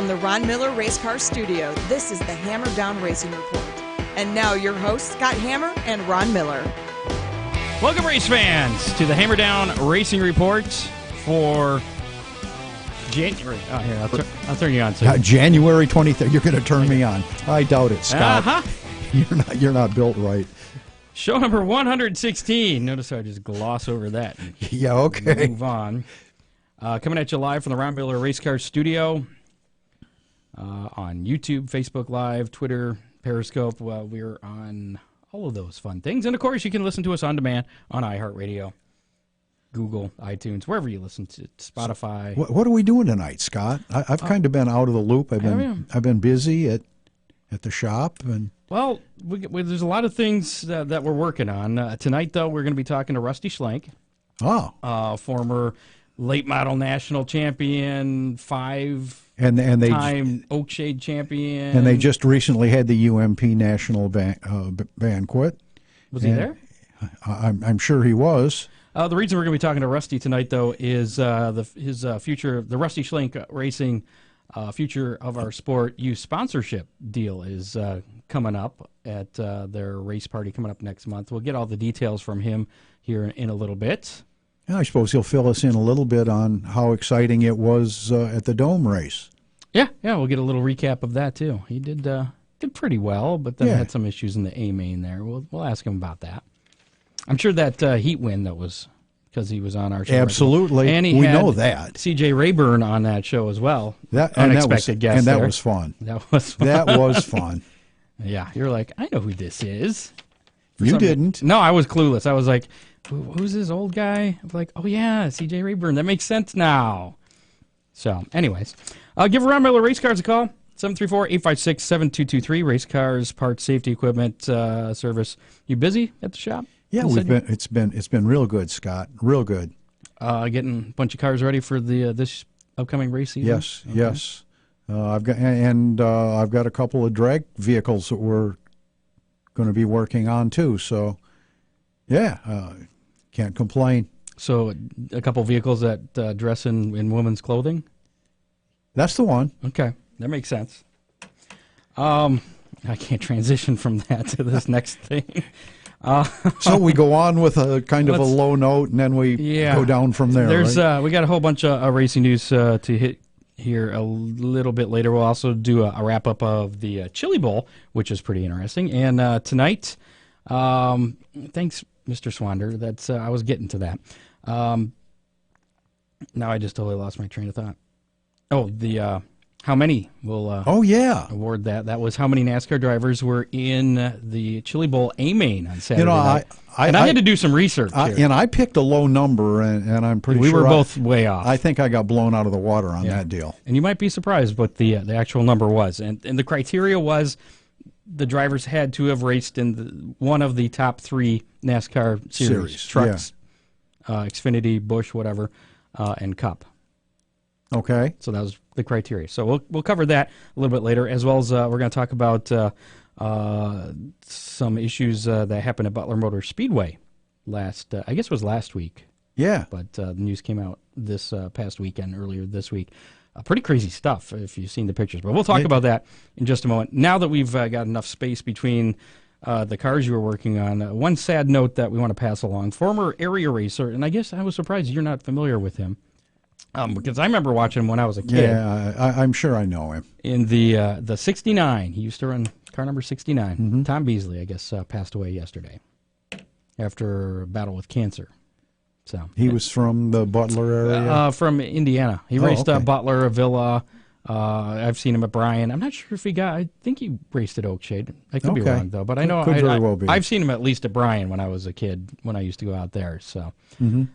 from the Ron Miller Race Car Studio, this is the Hammer Down Racing Report. And now your hosts, Scott Hammer and Ron Miller. Welcome, race fans, to the Hammer Down Racing Report for January. Oh, here, I'll turn you on. January 23rd. You're going to turn me on. I doubt it, Scott. You're not built right. Show number 116. Notice how I just gloss over that. Yeah, okay. Move on. Coming at you live from the Ron Miller Race Car Studio on YouTube, Facebook Live, Twitter, Periscope. We're on all of those fun things. And, of course, you can listen to us on demand on iHeartRadio, Google, iTunes, wherever you listen to Spotify. What are we doing tonight, Scott? I've kind of been out of the loop. I've been busy at the shop. Well, there's a lot of things that we're working on. Tonight, though, we're going to be talking to Rusty Schlenk. Oh. Former late model national champion, time Oakshade champion. And they just recently had the UMP national banquet. Was he there? I'm sure he was. The reason we're going to be talking to Rusty tonight, though, is his future, the Rusty Schlenk Racing Future of Our Sport youth sponsorship deal is coming up at their race party coming up next month. We'll get all the details from him here in a little bit. I suppose he'll fill us in a little bit on how exciting it was at the Dome race. Yeah, we'll get a little recap of that, too. He did pretty well, but then had some issues in the A main there. We'll ask him about that. I'm sure that heat win, that was because he was on our show. Absolutely. And we know that. C.J. Rayburn on that show as well. Unexpected guest. And that was fun. That was fun. That was fun. Yeah, you're like, I know who this is. You didn't. No, I was clueless. I was like, who's this old guy? I'm like, oh, yeah, C.J. Rayburn. That makes sense now. So, anyways, give Ron Miller Race Cars a call. 734-856-7223. Race Cars, parts, safety equipment service. You busy at the shop? Yeah, it's been real good, Scott. Real good. Getting a bunch of cars ready for this upcoming race season. Yes, okay. Yes. I've got a couple of drag vehicles that we're going to be working on too. So, yeah, can't complain. So, a couple vehicles that dress in women's clothing. That's the one. Okay, that makes sense. I can't transition from that to this next thing. So we go on with a kind of a low note, and then we go down from there. We got a whole bunch of racing news to hit here a little bit later. We'll also do a wrap up of the Chili Bowl, which is pretty interesting. And tonight, thanks, Mr. Swander. I was getting to that. Now I just totally lost my train of thought. Oh, the how many will award that? That was how many NASCAR drivers were in the Chili Bowl A-Main on Saturday night. I had to do some research here. And I picked a low number, and I'm pretty sure we were both way off. I think I got blown out of the water on that deal. And you might be surprised what the actual number was. And the criteria was the drivers had to have raced in one of the top three NASCAR series trucks, Xfinity, Busch, whatever, and Cup. Okay. So that was the criteria. So we'll cover that a little bit later, as well as we're going to talk about some issues that happened at Butler Motor Speedway I guess it was last week. Yeah. But the news came out this past weekend, earlier this week. Pretty crazy stuff if you've seen the pictures. But we'll talk about that in just a moment. Now that we've got enough space between the cars you were working on, one sad note that we want to pass along. Former area racer, and I guess I was surprised you're not familiar with him. Because I remember watching him when I was a kid. Yeah, I'm sure I know him. In the 69, he used to run car number 69. Mm-hmm. Tom Beasley, I guess, passed away yesterday after a battle with cancer. So he was from the Butler area? From Indiana. He raced Butler, Villa. I've seen him at Bryan. I'm not sure if I think he raced at Oakshade. I could be wrong, though. But I know could very well be. I've seen him at least at Bryan when I was a kid, when I used to go out there. So, and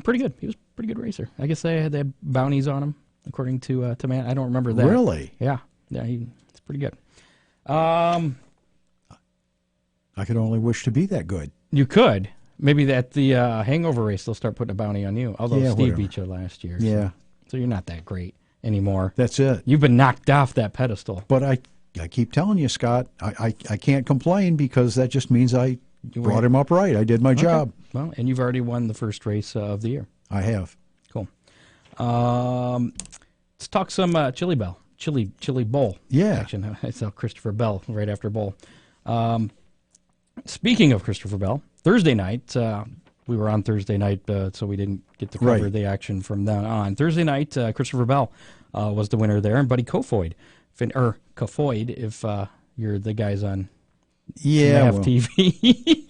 pretty good. He was a pretty good racer. I guess they had bounties on him, according to man. I don't remember that. Really? Yeah, he's pretty good. I could only wish to be that good. You could. Maybe at the hangover race, they'll start putting a bounty on you. Although Steve beat you last year. Yeah. So you're not that great anymore. That's it. You've been knocked off that pedestal. But I keep telling you, Scott, I can't complain because that just means I brought him up right. I did my job. Well, and you've already won the first race of the year. I have. Cool. Let's talk some Chili Bowl Yeah. action. I saw Christopher Bell right after Bowl. Speaking of Christopher Bell, Thursday night, we were on Thursday night, so we didn't get to cover Right. the action from then on. Thursday night, Christopher Bell was the winner there, and Buddy Kofoid, Kofoid, if you're the guys on Yeah. TV.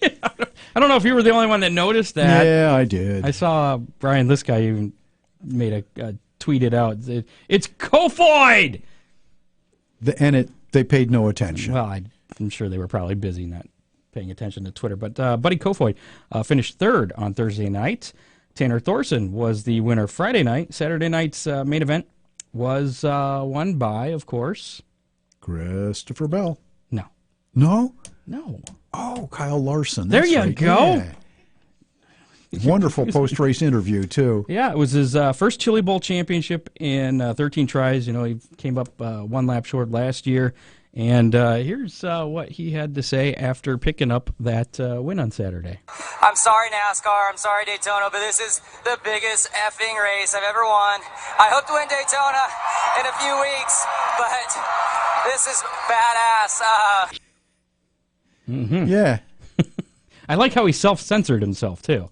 I don't know if you were the only one that noticed that. Yeah, I did. I saw Brian, this guy, even made tweeted out, it's Kofoid! They paid no attention. Well, I'm sure they were probably busy not paying attention to Twitter. But Buddy Kofoid finished third on Thursday night. Tanner Thorson was the winner Friday night. Saturday night's main event was won by, of course... Christopher Bell. No. No? No. Oh, Kyle Larson. There That's you right. go. Yeah. Wonderful post-race interview, too. Yeah, it was his first Chili Bowl championship in 13 tries. You know, he came up one lap short last year. And here's what he had to say after picking up that win on Saturday. I'm sorry, NASCAR. I'm sorry, Daytona, but this is the biggest effing race I've ever won. I hope to win Daytona in a few weeks, but this is badass. Yeah. I like how he self-censored himself, too.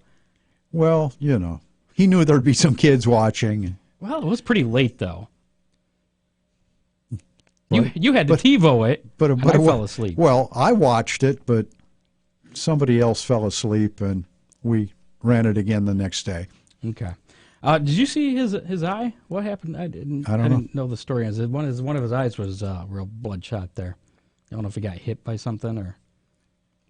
Well, you know, he knew there'd be some kids watching. Well, it was pretty late, though. You had to TiVo it, But and I fell asleep. Well, I watched it, but somebody else fell asleep, and we ran it again the next day. Okay. Did you see his eye? What happened? I didn't know the story. One of his eyes was real bloodshot there. I don't know if he got hit by something or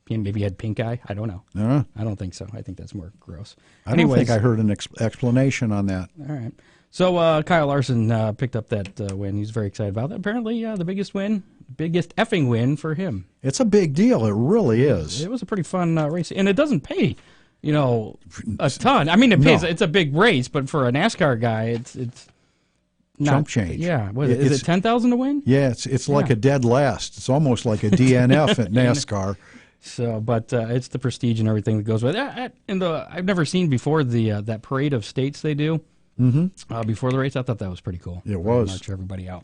maybe he had pink eye. I don't know. I don't think so. I think that's more gross. I don't think I heard an explanation on that. All right. So Kyle Larson picked up that win. He's very excited about that. Apparently, the biggest effing win for him. It's a big deal. It really is. It was a pretty fun race, and it doesn't pay, a ton. I mean, it pays. No. It's a big race, but for a NASCAR guy, it's not Chump change. Yeah, is it $10,000 to win? Yeah, it's like a dead last. It's almost like a DNF at NASCAR. So, but it's the prestige and everything that goes with it. I've never seen before that parade of states they do. Before the race. I thought that was pretty cool. It was. March everybody out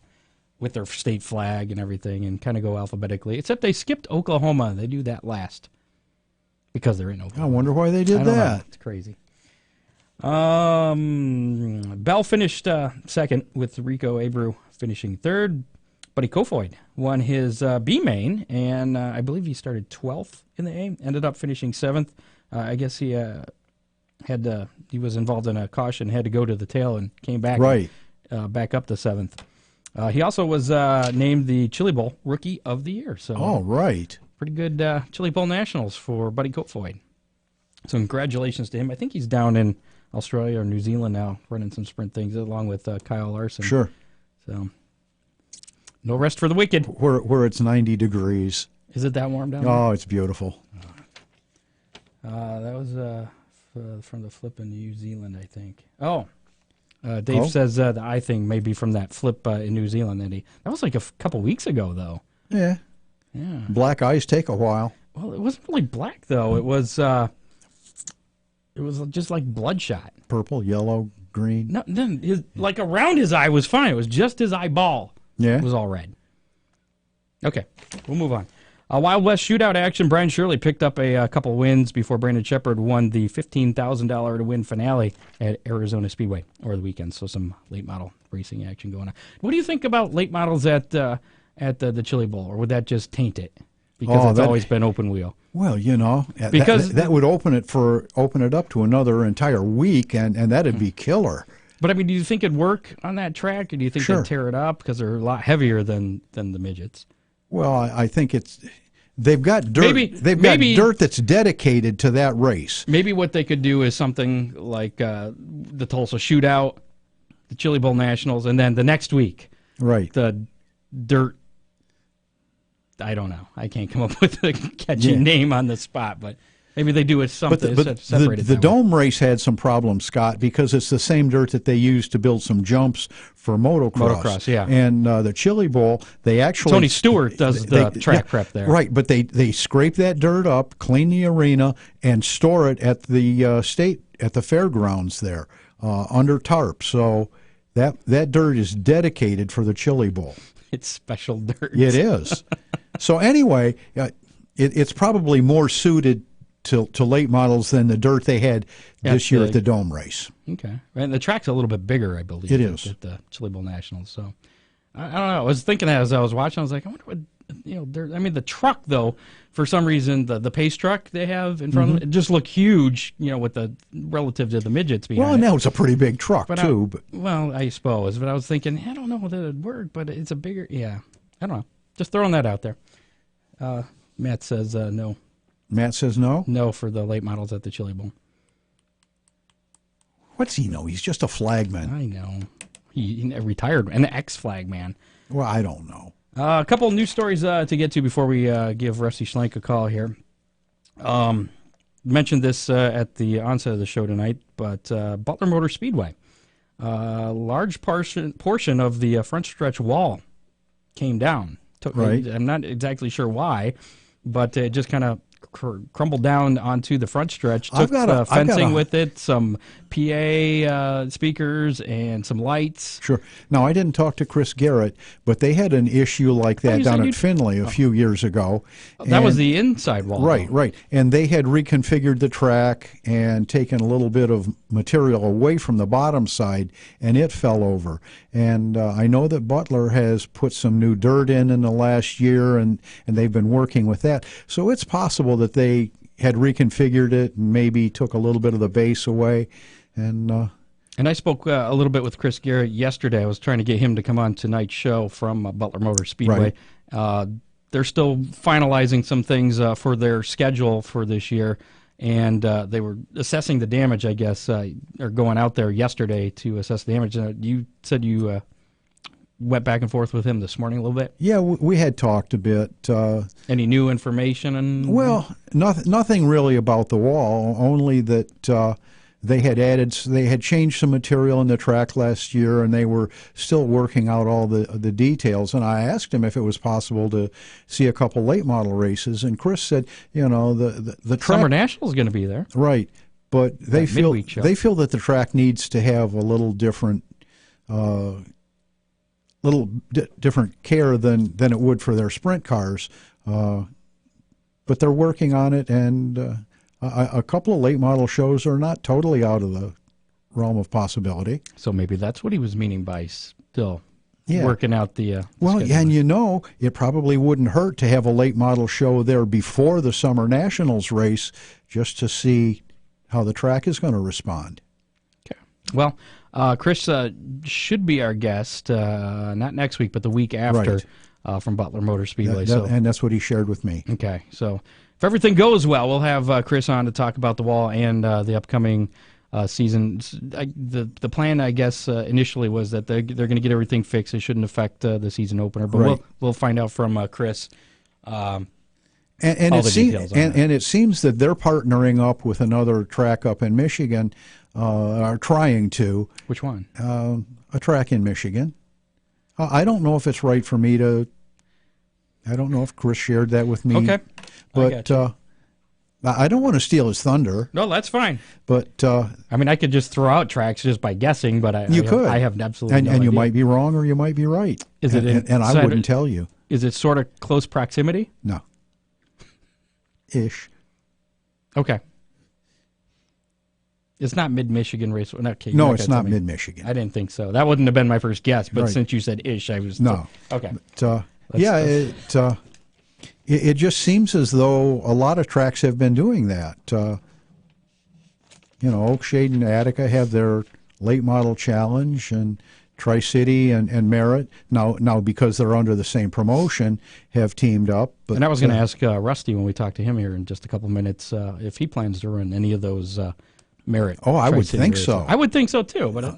with their state flag and everything and kind of go alphabetically. Except they skipped Oklahoma. They do that last because they're in Oklahoma. I wonder why they did I don't know. that. It's crazy. Bell finished second with Rico Abreu finishing third. Buddy Kofoid won his B main, and I believe he started 12th in the A. Ended up finishing 7th. I guess he he was involved in a caution, had to go to the tail, and came back back up to 7th. He also was named the Chili Bowl Rookie of the Year. So, Oh, right. pretty good Chili Bowl Nationals for Buddy Kofoid. So congratulations to him. I think he's down in Australia or New Zealand now, running some sprint things along with Kyle Larson. Sure. So no rest for the wicked. Where it's 90 degrees. Is it that warm down there? Oh, it's beautiful. That was from the flip in New Zealand, I think. Oh, Dave says the eye thing may be from that flip in New Zealand. That was like a couple weeks ago, though. Yeah. Yeah. Black eyes take a while. Well, it wasn't really black though. It was just like bloodshot. Purple, yellow, green. No, then like around his eye was fine. It was just his eyeball. Yeah. It was all red. Okay, we'll move on. Wild West shootout action. Brian Shirley picked up a couple wins before Brandon Shepard won the $15,000 to win finale at Arizona Speedway over the weekend. So some late model racing action going on. What do you think about late models at the Chili Bowl, or would that just taint it? Because it's always been open wheel. Well, Because that would open it up to another entire week, and that'd be killer. But I mean, do you think it'd work on that track, or do you think they'd tear it up because they're a lot heavier than the midgets? Well, I think they've got dirt. Got dirt that's dedicated to that race. Maybe what they could do is something like the Tulsa Shootout, the Chili Bowl Nationals, and then the next week, right? The dirt. I don't know. I can't come up with a catchy name on the spot, but maybe they do it something separated. The dome race had some problems, Scott, because it's the same dirt that they used to build some jumps for motocross. Motocross, yeah. And the Chili Bowl, they actually Tony Stewart does the track prep there, right? But they scrape that dirt up, clean the arena, and store it at the at the fairgrounds there under tarp. So That dirt is dedicated for the Chili Bowl. It's special dirt. It is. So anyway, it's probably more suited to late models than the dirt they had this year at the Dome race. Okay. And the track's a little bit bigger, I believe. It is. At the Chili Bowl Nationals. So, I don't know. I was thinking as I was watching, I was like, I wonder what, I mean, the truck, though, for some reason, the pace truck they have in front of it just looked huge, with the relative to the midgets behind Well, it. now it's a pretty big truck, too. Well, I suppose. But I was thinking, I don't know whether it would work, but it's a bigger, I don't know. Just throwing that out there. Matt says no. Matt says no? No for the late models at the Chili Bowl. What's he know? He's just a flagman. I know. He retired, an ex-flagman. Well, I don't know. A couple of news stories to get to before we give Rusty Schlenk a call here. Mentioned this at the onset of the show tonight, but Butler Motor Speedway, large portion of the front stretch wall came down. Right. I'm not exactly sure why, but it just kind of crumbled down onto the front stretch. Took fencing with it, some PA speakers, and some lights. Sure. Now, I didn't talk to Chris Garrett, but they had an issue like that down at Findlay a few years ago. That was the inside wall. Right. And they had reconfigured the track and taken a little bit of material away from the bottom side, and it fell over. And I know that Butler has put some new dirt in the last year, and they've been working with that. So it's possible that they had reconfigured it and maybe took a little bit of the base away. And I spoke a little bit with Chris Garrett yesterday. I was trying to get him to come on tonight's show from Butler Motor Speedway. Right. They're still finalizing some things for their schedule for this year, and they were assessing the damage, I guess, or going out there yesterday to assess the damage. You said you went back and forth with him this morning a little bit? Yeah, we had talked a bit. Any new information? Well, nothing really about the wall, only that they had changed some material in the track last year, and they were still working out all the details. And I asked him if it was possible to see a couple late model races, and Chris said, the track, Summer National is going to be there, right? But they feel that the track needs to have a little different. Different care than it would for their sprint cars, but they're working on it, and a couple of late model shows are not totally out of the realm of possibility. So maybe that's what he was meaning by still working out the well, schedule. and it probably wouldn't hurt to have a late model show there before the Summer Nationals race, just to see how the track is going to respond. Okay. Well, Chris should be our guest, not next week, but the week after, from Butler Motor Speedway. And that's what he shared with me. Okay, so if everything goes well, we'll have Chris on to talk about the wall and the upcoming season. The plan, I guess, initially was that they're going to get everything fixed. It shouldn't affect the season opener, but we'll find out from Chris. And it seems that they're partnering up with another track up in Michigan. Are trying to. Which one? A track in Michigan. I don't know if it's right for me to. I don't know if Chris shared that with me. Okay. But I don't want to steal his thunder. No, that's fine. But I mean, I could just throw out tracks just by guessing, but I have absolutely no and you idea. might be wrong or you might be right. Is it? And I wouldn't tell you. Is it sort of close proximity? No. Ish. Okay. It's not mid-Michigan race. No, it's not mid-Michigan. I didn't think so. That wouldn't have been my first guess, but since you said ish, I was... No. Okay. But, it just seems as though a lot of tracks have been doing that. Oakshade and Attica have their late model challenge, and Tri-City and Merritt, now because they're under the same promotion, have teamed up. But, and I was going to ask Rusty when we talk to him here in just a couple minutes if he plans to run any of those Merritt. Oh, I would think so. I would think so too, but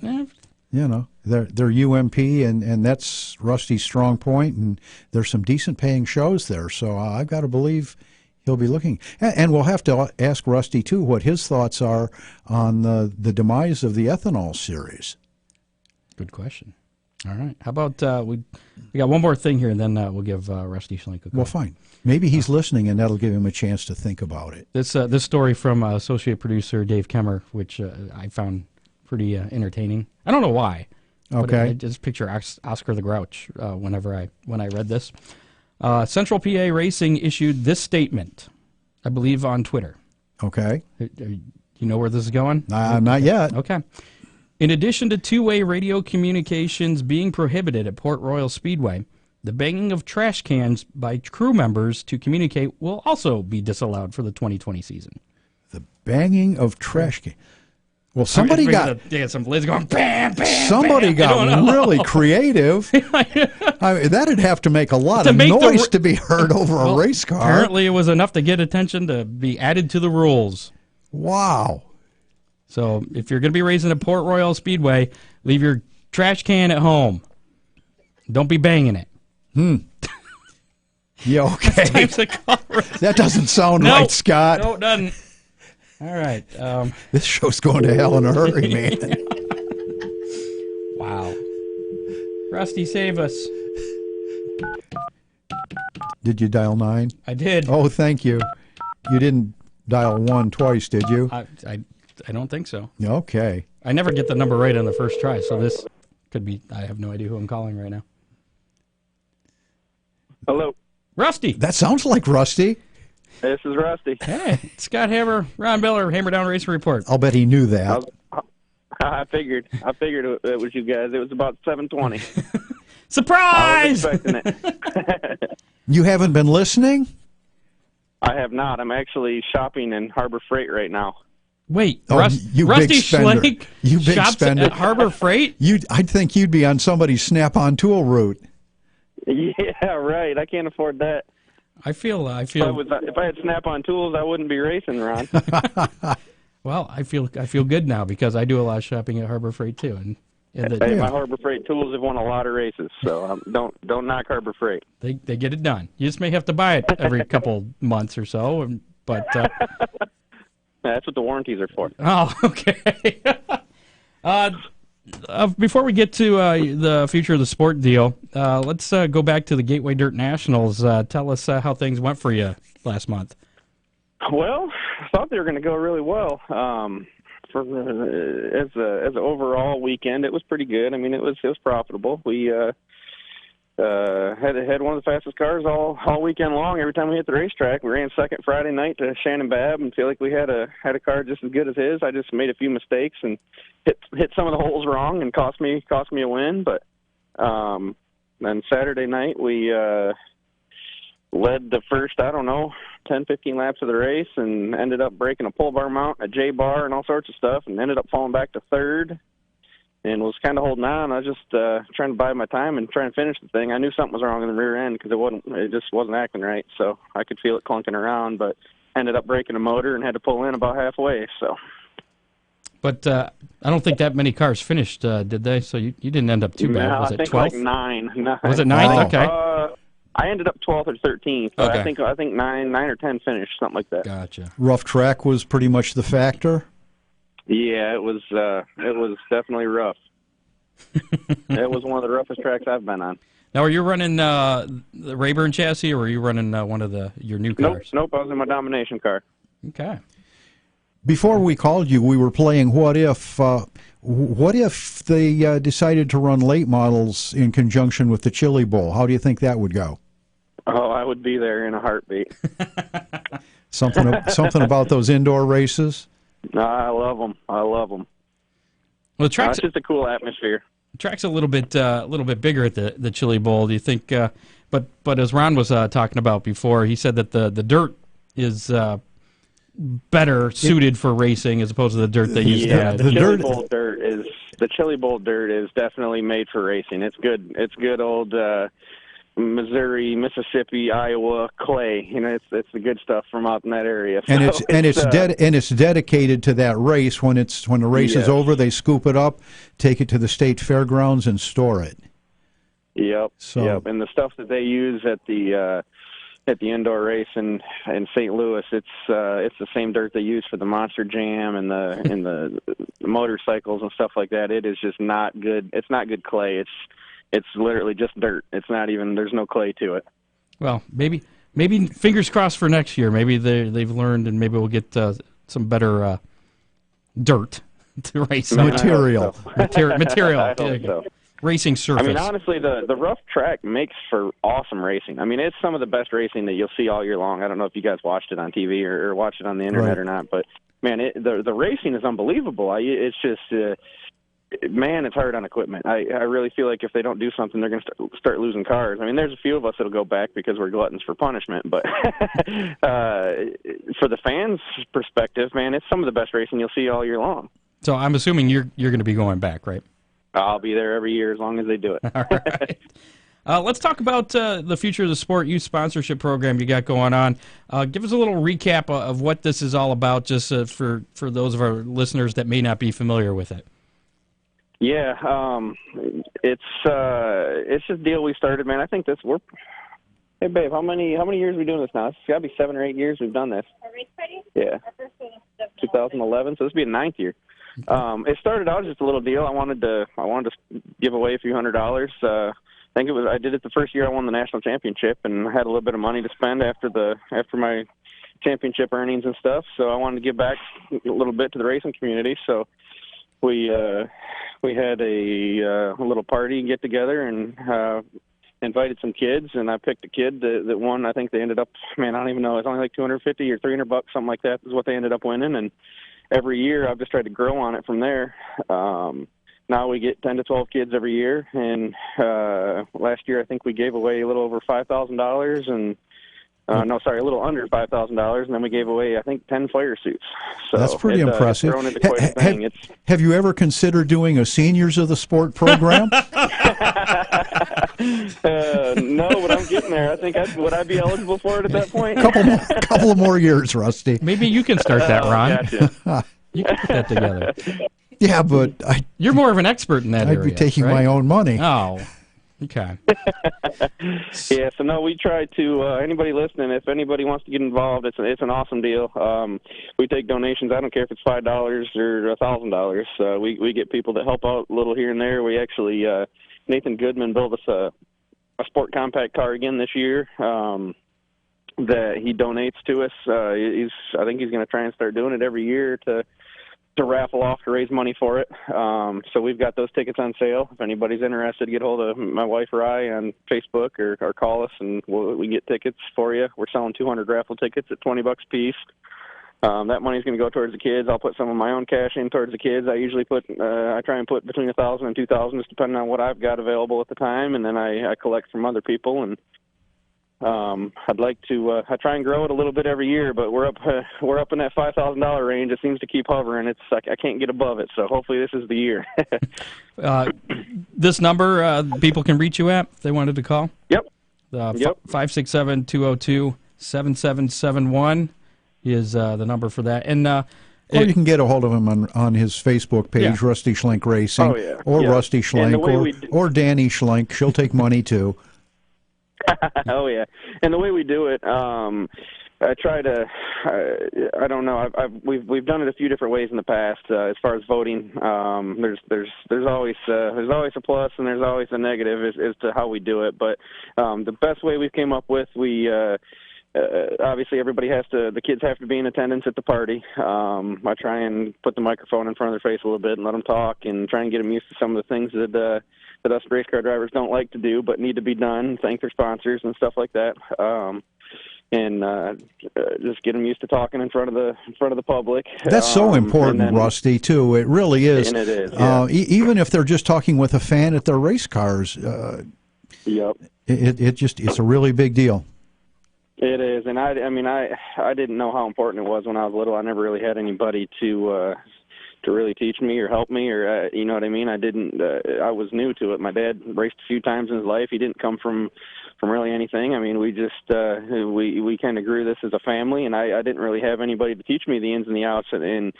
they're UMP, and that's Rusty's strong point, and there's some decent paying shows there. So I've got to believe he'll be looking. And we'll have to ask Rusty too what his thoughts are on the demise of the ethanol series. Good question. All right. How about we got one more thing here, and then we'll give Rusty Schlenk a call. Well, fine. Maybe he's listening, and that'll give him a chance to think about it. This story from associate producer Dave Kemmer, which I found pretty entertaining. I don't know why. But Okay. I just picture Oscar the Grouch when I read this. Central PA Racing issued this statement, I believe, on Twitter. Okay. You know where this is going? Not yet. Okay. In addition to two-way radio communications being prohibited at Port Royal Speedway, the banging of trash cans by crew members to communicate will also be disallowed for the 2020 season. The banging of trash cans. Well, somebody got some ladies going bam, bam. somebody bam. got really creative. I mean, that'd have to make a lot of make the noise to be heard over a race car. Apparently, it was enough to get attention to be added to the rules. Wow. So, if you're going to be racing at Port Royal Speedway, leave your trash can at home. Don't be banging it. Yeah, okay. That doesn't sound right, Scott. No, it doesn't. All right. This show's going to hell in a hurry, man. Wow. Rusty, save us. Did you dial 9? I did. Oh, thank you. You didn't dial 1 twice, did you? I don't think so. Okay. I never get the number right on the first try, so this could be, I have no idea who I'm calling right now. Hello. Rusty. That sounds like Rusty. This is Rusty. Hey, Scott Hammer, Ron Miller, Hammer Down Racing Report. I'll bet he knew that. I figured it was you guys. It was about 7:20. Surprise! I was expecting it. You haven't been listening? I have not. I'm actually shopping in Harbor Freight right now. Wait, Oh, you Rusty big spender. Schlenk You big shops spender. at Harbor Freight? I'd think you'd be on somebody's Snap-on tool route. Yeah, right. I can't afford that. I feel. If I had Snap-on tools, I wouldn't be racing, Ron. Well, I feel good now because I do a lot of shopping at Harbor Freight too, and Hey, my Harbor Freight tools have won a lot of races, so don't knock Harbor Freight. they get it done. You just may have to buy it every couple months or so, but That's what the warranties are for. oh, okay. Before we get to the future of the sport deal, let's go back to the Gateway Dirt Nationals. Tell us how things went for you last month. Well, I thought they were going to go really well. As an overall weekend, it was pretty good. I mean, it was profitable. We had one of the fastest cars all weekend long. Every time we hit the racetrack, we ran second Friday night to Shannon Babb, and feel like we had a car just as good as his. I just made a few mistakes and hit some of the holes wrong, and cost me a win. But then Saturday night we led the first 10, 15 laps of the race, and ended up breaking a pull bar mount, a J bar, and all sorts of stuff, and ended up falling back to third. And was kind of holding on. I was just trying to bide my time and trying to finish the thing. I knew something was wrong in the rear end because it just wasn't acting right. So I could feel it clunking around, but ended up breaking a motor and had to pull in about halfway. So, but I don't think that many cars finished, did they? So you didn't end up too bad. No, Was I it think 12th? like 9. Was it 9? Oh. Okay. I ended up 12th or 13th. But Okay. I think 9 or 10 finished, something like that. Gotcha. Rough track was pretty much the factor. Yeah, it was definitely rough. It was one of the roughest tracks I've been on. Now, are you running the Rayburn chassis, or are you running one of your new cars? Nope. I was in my domination car. Okay. Before we called you, we were playing What If. What if they decided to run late models in conjunction with the Chili Bowl? How do you think that would go? Oh, I would be there in a heartbeat. Something about those indoor races? No, I love them. Well, the track's It's just a cool atmosphere. a little bit bigger at the Chili Bowl. Do you think? But as Ron was talking about before, he said that the dirt is better suited for racing as opposed to the dirt they used Yeah, to. the Chili Bowl dirt is definitely made for racing. It's good. It's good old Missouri, Mississippi, Iowa clay. You know, it's the good stuff from out in that area. And So it's dedicated to that race. When the race is over, they scoop it up, take it to the state fairgrounds, and store it. Yep. So- Yep. And the stuff that they use at the indoor race in St. Louis, it's the same dirt they use for the Monster Jam and the motorcycles and stuff like that. It is just not good. It's not good clay. It's literally just dirt. It's not even. There's no clay to it. Well, maybe fingers crossed for next year. Maybe they've learned, and maybe we'll get some better dirt to race on. Material. Material. I hope so. racing surface. I mean, honestly, the rough track makes for awesome racing. I mean, it's some of the best racing that you'll see all year long. I don't know if you guys watched it on TV or watched it on the internet or not, but man, the racing is unbelievable. It's just, man, it's hard on equipment. I really feel like if they don't do something, they're going to start losing cars. I mean, there's a few of us that'll go back because we're gluttons for punishment, but for the fans' perspective, man, it's some of the best racing you'll see all year long. So I'm assuming you're going to be going back, right? I'll be there every year as long as they do it. All right. Let's talk about the Future of the Sport youth sponsorship program you got going on. Give us a little recap of what this is all about, just for those of our listeners that may not be familiar with it. Yeah, it's just a deal we started, man. I think Hey, babe, how many years are we doing this now? It's got to be 7 or 8 years we've done this. Our race party? Yeah. 2011, so this will be the 9th year. It started out as just a little deal. I wanted to give away a few $100s. I did it the first year I won the national championship, and I had a little bit of money to spend after my championship earnings and stuff. So I wanted to give back a little bit to the racing community. So we had a little party and get together and invited some kids, and I picked a kid that won. I think they ended up, man, I don't even know. It's only like $250 or $300, something like that is what they ended up winning. And every year I've just tried to grow on it from there. Now we get 10 to 12 kids every year, and last year I think we gave away a little over $5,000 and a little under $5,000, and then we gave away, I think, 10 fire suits. So that's pretty impressive. It's grown into quite a thing. Have you ever considered doing a Seniors of the Sport program? No, but I'm getting there. I think would I be eligible for it at that point? Couple of more years, Rusty. Maybe you can start that, Ron. Gotcha. You can put that together. Yeah, but You're more of an expert in that area. I'd be taking right? my own money. Oh, okay. Yeah, so no, we try to, anybody listening, if anybody wants to get involved, it's an awesome deal. We take donations. I don't care if it's $5 or $1,000. We get people to help out a little here and there. We actually, Nathan Goodman built us a sport compact car again this year that he donates to us. I think he's going to try and start doing it every year to raffle off to raise money for it. So we've got those tickets on sale. If anybody's interested, get hold of my wife or I on Facebook or call us, and we get tickets for you. We're selling 200 raffle tickets at $20 a piece. That money's going to go towards the kids. I'll put some of my own cash in towards the kids. I usually I try and put between $1,000 and $2,000, just depending on what I've got available at the time, and then I collect from other people. And I'd like to. I try and grow it a little bit every year, but we're up in that $5,000 range. It seems to keep hovering. I can't get above it. So hopefully this is the year. This number people can reach you at if they wanted to call. Yep. 567-202-7771 is the number for that. And or you can get a hold of him on his Facebook page, Rusty Schlenk Racing, Rusty Schlenk, or Danny Schlenk. She'll take money too. Oh yeah, and the way we do it, I try to. I don't know. We've done it a few different ways in the past. As far as voting, there's always a plus and there's always a negative as to how we do it. But the best way we've came up with, obviously the kids have to be in attendance at the party. I try and put the microphone in front of their face a little bit and let them talk and try and get them used to some of the things that us race car drivers don't like to do but need to be done, thank their sponsors and stuff like that. Just get them used to talking in front of the public. That's so important, Rusty, too. It really is. And it is. Yeah. Even if they're just talking with a fan at their race cars, yep. It's a really big deal. It is, and I didn't know how important it was when I was little. I never really had anybody to really teach me or help me, or you know what I mean. I was new to it. My dad raced a few times in his life. He didn't come from really anything. I mean, we just we kind of grew this as a family, and I didn't really have anybody to teach me the ins and the outs and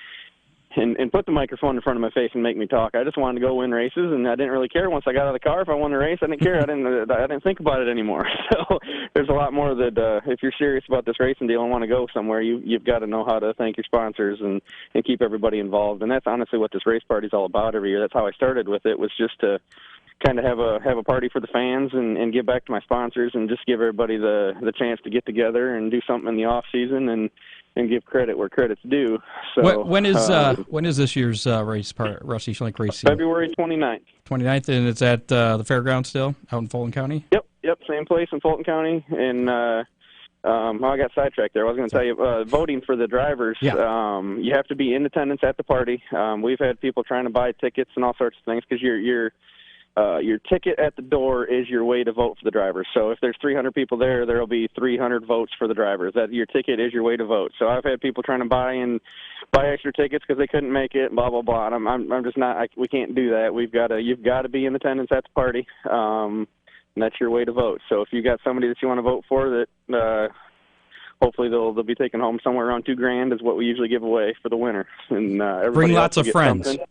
put the microphone in front of my face and make me talk. I just wanted to go win races, and I didn't really care once I got out of the car if I won the race. I didn't care. I didn't think about it anymore. So there's a lot more that if you're serious about this racing deal and want to go somewhere, you've got to know how to thank your sponsors and keep everybody involved. And that's honestly what this race party is all about every year. That's how I started with it, was just to kind of have a party for the fans and give back to my sponsors and just give everybody the chance to get together and do something in the off season and give credit where credit's due. So when is this year's race, Rusty Schlenk race? February 29th. 29th, and it's at the fairground still out in Fulton County? Yep, same place in Fulton County. And I got sidetracked there. I was going to tell you, voting for the drivers, you have to be in attendance at the party. We've had people trying to buy tickets and all sorts of things because your ticket at the door is your way to vote for the drivers. So if there's 300 people there, there'll be 300 votes for the drivers. That your ticket is your way to vote. So I've had people trying to buy extra tickets because they couldn't make it. Blah blah blah. And I'm just not. We can't do that. You've got to be in attendance at the party. And that's your way to vote. So if you got somebody that you want to vote for, that hopefully they'll be taking home somewhere around $2,000 is what we usually give away for the winner. And bring lots of friends. Something.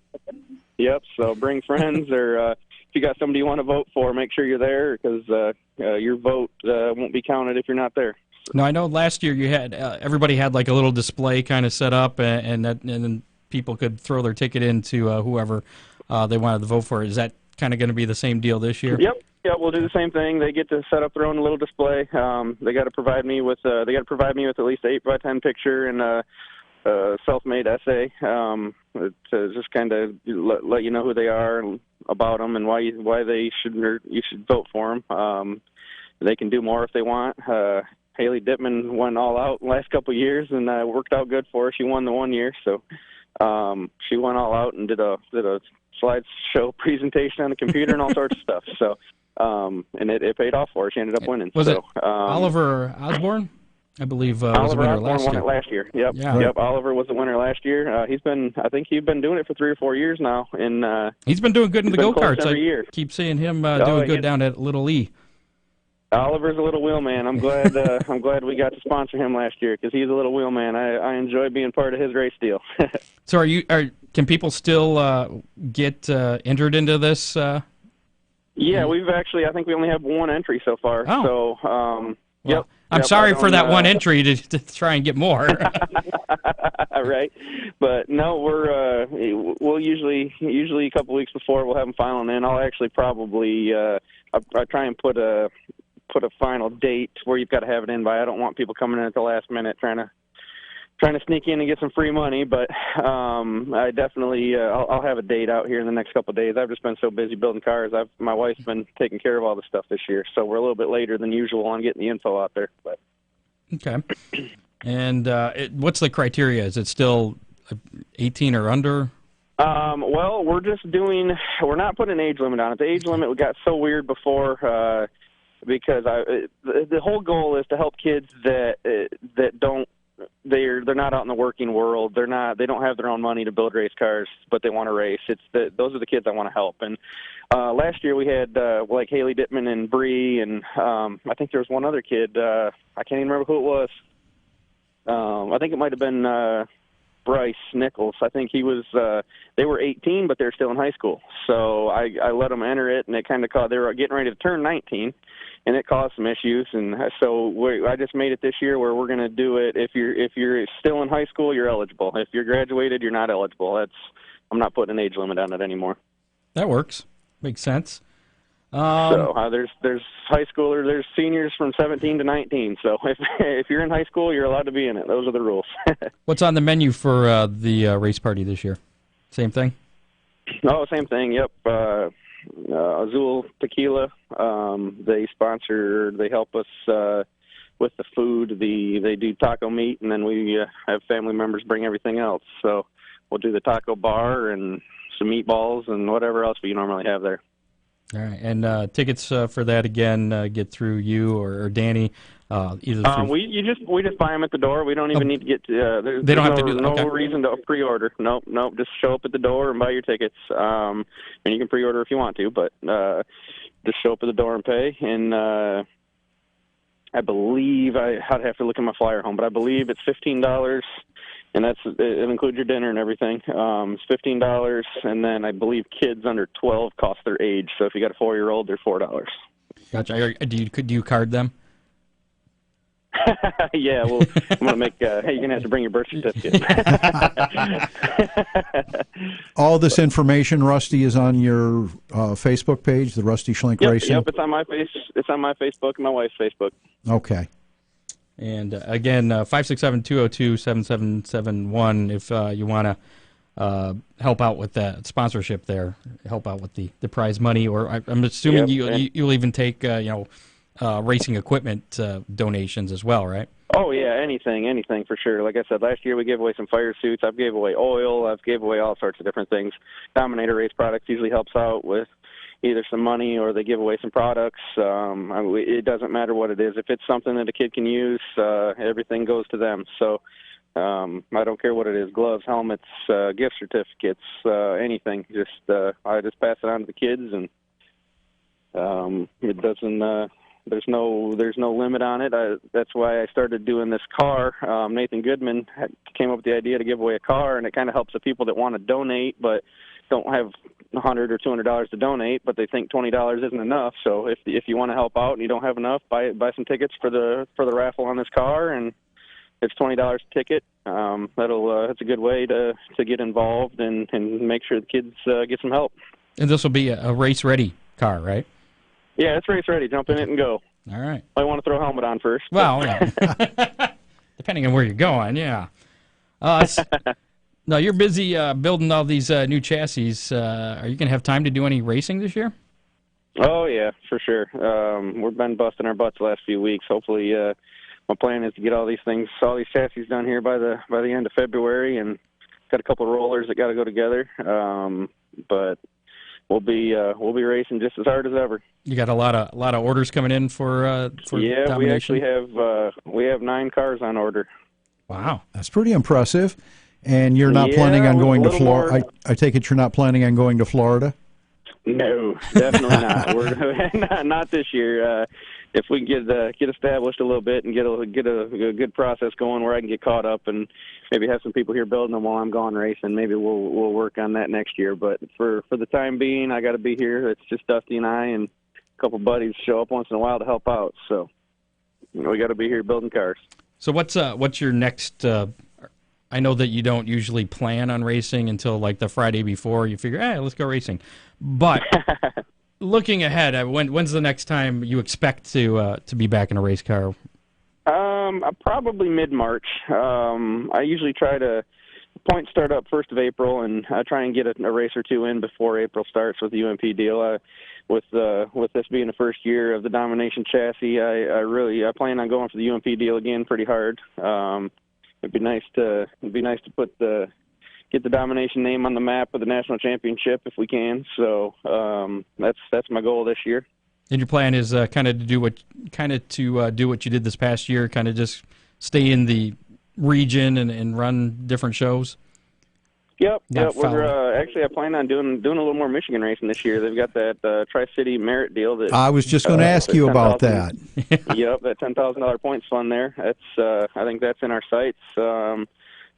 Yep. So bring friends, or if you got somebody you want to vote for, make sure you're there because your vote won't be counted if you're not there. No, I know last year you had everybody had like a little display kind of set up, and then people could throw their ticket into whoever they wanted to vote for. Is that kind of going to be the same deal this year? Yep. Yeah, we'll do the same thing. They get to set up their own little display. They got to provide me with at least 8x10 picture and a self-made essay to just kind of let you know who they are and about them and why you should vote for them. They can do more if they want. Haley Dittman went all out the last couple of years and worked out good for her. She won the one year, so she went all out and did a slideshow presentation on the computer and all sorts of stuff. So. And it paid off for her. She ended up winning. Was it Oliver Osborne? I believe was the winner won it last year. Yep, yeah. Yep. Oliver was the winner last year. I think he's been doing it for 3 or 4 years now, and he's been doing good in the go-karts. Every year. Keep seeing him doing good down at Little E. Oliver's a little wheel man. I'm glad I'm glad we got to sponsor him last year because he's a little wheel man. I enjoy being part of his race deal. So can people still get entered into this? Yeah, I think we only have one entry so far. Oh. So, yep. I'm sorry for that one entry to try and get more. Right. But no, we'll usually a couple weeks before we'll have them filing in. I'll actually probably I try and put a final date where you've got to have it in by. I don't want people coming in at the last minute trying to sneak in and get some free money, but I definitely I'll have a date out here in the next couple of days. I've just been so busy building cars. My wife's been taking care of all the stuff this year, so we're a little bit later than usual on getting the info out there. But okay. And what's the criteria? Is it still 18 or under? Well, we're not putting an age limit on it. The age limit got so weird before because the whole goal is to help kids that don't. They're not out in the working world. They don't have their own money to build race cars, but they want to race. Those are the kids I want to help. And last year we had like Haley Dittman and Bree, and I think there was one other kid. I can't even remember who it was. I think it might have been Bryce Nichols. I think he was. They were 18, but they're still in high school. So I let them enter it, and it kind of they were getting ready to turn 19. And it caused some issues, and so I just made it this year where we're going to do it. If you're still in high school, you're eligible. If you're graduated, you're not eligible. I'm not putting an age limit on it anymore. That works. Makes sense. There's high schoolers, there's seniors from 17 to 19. So if you're in high school, you're allowed to be in it. Those are the rules. What's on the menu for the race party this year? Same thing? Oh, same thing. Yep. Azul Tequila. They help us with the food. They do taco meat, and then we have family members bring everything else. So we'll do the taco bar and some meatballs and whatever else we normally have there. All right, and tickets for that again get through you or Danny. Either through... we just buy them at the door. We don't even need to get. They don't have to do that. No reason to pre-order. Nope. Just show up at the door and buy your tickets. And you can pre-order if you want to, but just show up at the door and pay. And I believe I'd have to look at my flyer home, but I believe it's $15, and it includes your dinner and everything. It's $15, and then I believe kids under 12 cost their age. So if you got a 4-year-old, they're $4. Gotcha. Do you card them? Yeah, well, I'm going to make, hey, you're going to have to bring your birth certificate. All this information, Rusty, is on your Facebook page, the Rusty Schlenk Racing? Yep, it's on my Facebook and my wife's Facebook. Okay. And again, 567-202-7771 if you want to help out with that sponsorship there, help out with the prize money, or I'm assuming you'll even take racing equipment donations as well, right? Oh yeah, anything for sure. Like I said, last year we gave away some fire suits. I've gave away oil. I've gave away all sorts of different things. Dominator Race Products usually helps out with either some money or they give away some products. It doesn't matter what it is. If it's something that a kid can use, everything goes to them. So I don't care what it is: gloves, helmets, gift certificates, anything. I just pass it on to the kids, and it doesn't. There's no limit on it. That's why I started doing this car. Nathan Goodman came up with the idea to give away a car, and it kind of helps the people that want to donate but don't have $100 or $200 to donate, but they think $20 isn't enough. So if you want to help out and you don't have enough, buy some tickets for the raffle on this car, and it's $20 a ticket. It's a good way to get involved and make sure the kids get some help. And this will be a race ready car, right? Yeah, it's race ready. Jump in it and go. All right. I want to throw a helmet on first. Well, yeah. Depending on where you're going, yeah. No, you're busy building all these new chassis. Are you going to have time to do any racing this year? Oh, yeah, for sure. We've been busting our butts the last few weeks. Hopefully, my plan is to get all these chassis done here by the end of February, and got a couple of rollers that got to go together. But we'll be racing just as hard as ever. You got a lot of orders coming in for yeah, domination? we have 9 cars on order. Wow, that's pretty impressive. And you're not planning on going to Florida? I take it you're not planning on going to Florida? No, definitely not. We're not this year. If we can get established a little bit and get a good process going where I can get caught up and maybe have some people here building them while I'm gone racing, maybe we'll work on that next year. But for the time being, I got to be here. It's just Dusty and I, and a couple buddies show up once in a while to help out. So we got to be here building cars. So what's your next? I know that you don't usually plan on racing until like the Friday before. You figure, hey, let's go racing. But looking ahead, when's the next time you expect to be back in a race car? Probably mid-March. I usually try to points start up 1st of April, and I try and get a race or two in before April starts with the UMP deal. With this being the first year of the Domination chassis, I plan on going for the UMP deal again pretty hard. It'd be nice to get the Domination name on the map of the national championship if we can. So that's my goal this year. And your plan is kind of to do what you did this past year, kind of just stay in the region and run different shows. Yep. We're actually I plan on doing a little more Michigan racing this year. They've got that Tri-City Merit deal. That I was just going to ask you about that. Yep, that $10,000 points fund there. That's I think that's in our sights.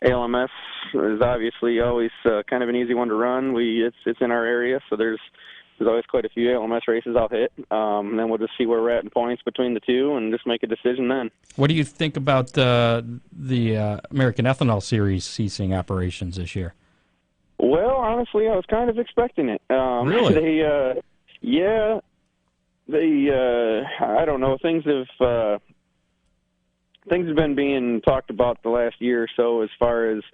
ALMS is obviously always kind of an easy one to run. It's in our area, so there's always quite a few ALMS races I'll hit. And then we'll just see where we're at in points between the two and just make a decision then. What do you think about the American Ethanol Series ceasing operations this year? Well, honestly, I was kind of expecting it. Really? I don't know. Things have been being talked about the last year or so as far as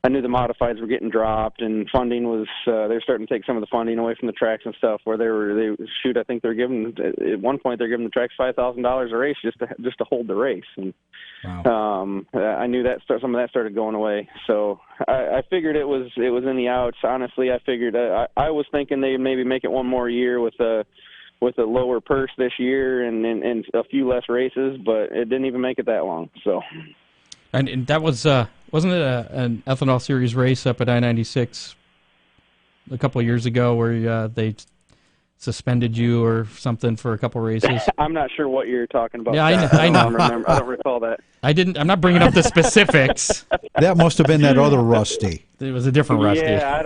I knew the modifieds were getting dropped and funding was they're starting to take some of the funding away from the tracks and stuff where I think they're giving at one point they're giving the tracks $5,000 a race just to hold the race. And wow. I knew that some of that started going away. So I figured it was in the outs. Honestly, I figured I was thinking they'd maybe make it one more year with a lower purse this year and a few less races, but it didn't even make it that long. So, and that was wasn't it an Ethanol Series race up at I-96 a couple of years ago where they suspended you or something for a couple of races? I'm not sure what you're talking about. Yeah, I know. I don't recall that. I'm not bringing up the specifics. That must have been that other Rusty. It was a different Rusty. Yeah,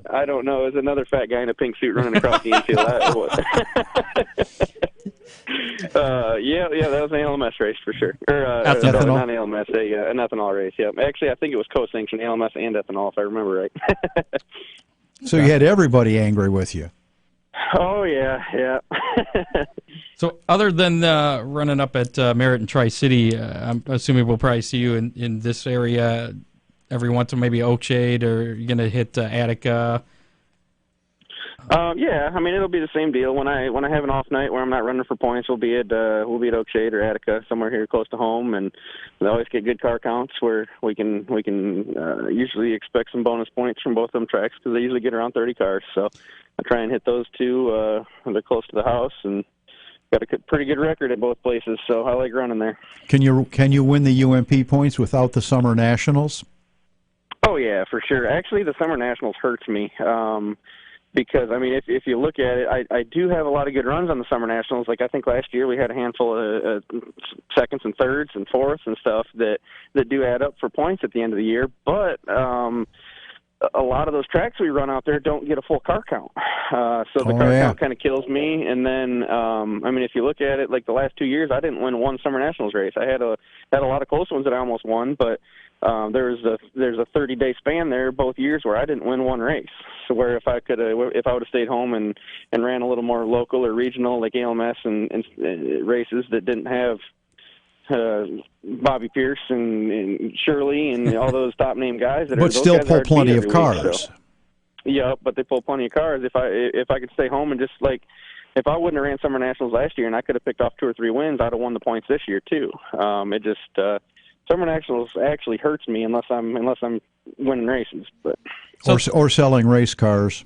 I don't know. It was another fat guy in a pink suit running across the infield. That was an ALMS race for sure. Or ethanol? Not ALMS, an ethanol race. Yeah, actually, I think it was co-sanctioned ALMS and ethanol, if I remember right. So you had everybody angry with you. Oh yeah. So other than running up at Merritt and Tri-City, I'm assuming we'll probably see you in this area every once in maybe Oakshade, or you're going to hit Attica. Yeah, I mean it'll be the same deal. When I have an off night where I'm not running for points, we'll be at Oakshade or Attica, somewhere here close to home, and we always get good car counts where we can usually expect some bonus points from both of them tracks because they usually get around 30 cars. So I try and hit those two. They're close to the house and got a pretty good record at both places, so I like running there. Can you win the UMP points without the Summer Nationals? Oh yeah, for sure. Actually, the Summer Nationals hurts me. Because, I mean, if you look at it, I do have a lot of good runs on the Summer Nationals. Like, I think last year we had a handful of seconds and thirds and fourths and stuff that do add up for points at the end of the year. But a lot of those tracks we run out there don't get a full car count. So the car count kind of kills me. And then, I mean, if you look at it, like the last 2 years, I didn't win one Summer Nationals race. I had a lot of close ones that I almost won, but there's a 30-day span there both years where I didn't win one race. So where if I would have stayed home and ran a little more local or regional like ALMS and races that didn't have Bobby Pierce and Shirley and all those top name guys that but still pull plenty of cars. Week, so. Yeah, but they pull plenty of cars. If I could stay home and just like. If I wouldn't have ran Summer Nationals last year and I could have picked off 2 or 3 wins, I'd have won the points this year too. It just Summer Nationals actually hurts me unless I'm winning races, but or selling race cars.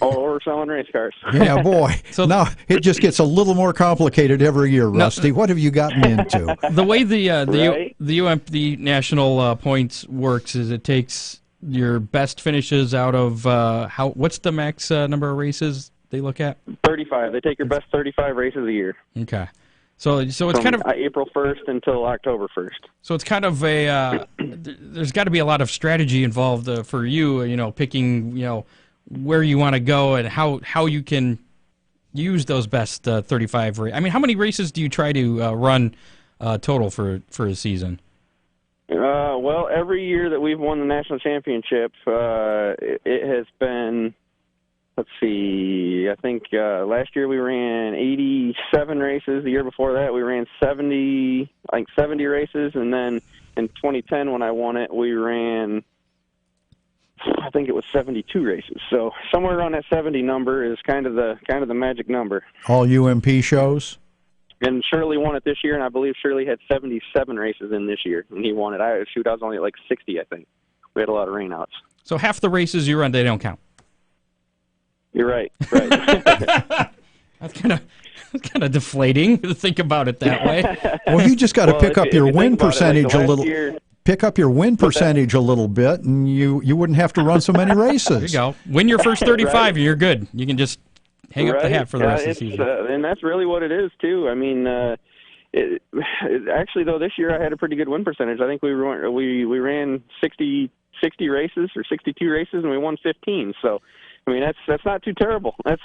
or selling race cars. Yeah, boy. So now it just gets a little more complicated every year, Rusty. What have you gotten into? The way the national points works is it takes your best finishes out of what's the max number of races they look at? 35. They take your best 35 races a year. Okay. So it's from kind of April 1st until October 1st. So it's kind of a there's got to be a lot of strategy involved for you, picking, where you want to go and how you can use those best 35 races. I mean, how many races do you try to run total for a season? Well, every year that we've won the national championship, it has been. Let's see, I think last year we ran 87 races. The year before that we ran 70 races. And then in 2010 when I won it, we ran, I think it was 72 races. So somewhere around that 70 number is kind of the magic number. All UMP shows? And Shirley won it this year, and I believe Shirley had 77 races in this year, and he won it. I was only at like 60, I think. We had a lot of rainouts. So half the races you run, they don't count. You're right. That's kind of deflating to think about it that way. Well, you just got to pick up your win percentage a little. Pick up your win percentage a little bit, and you wouldn't have to run so many races. There you go. Win your first 35, and you're good. You can just hang up the hat for the rest of the season. And that's really what it is too. I mean, actually though, this year I had a pretty good win percentage. I think we ran 60 races or 62 races, and we won 15. So. I mean, that's not too terrible. That's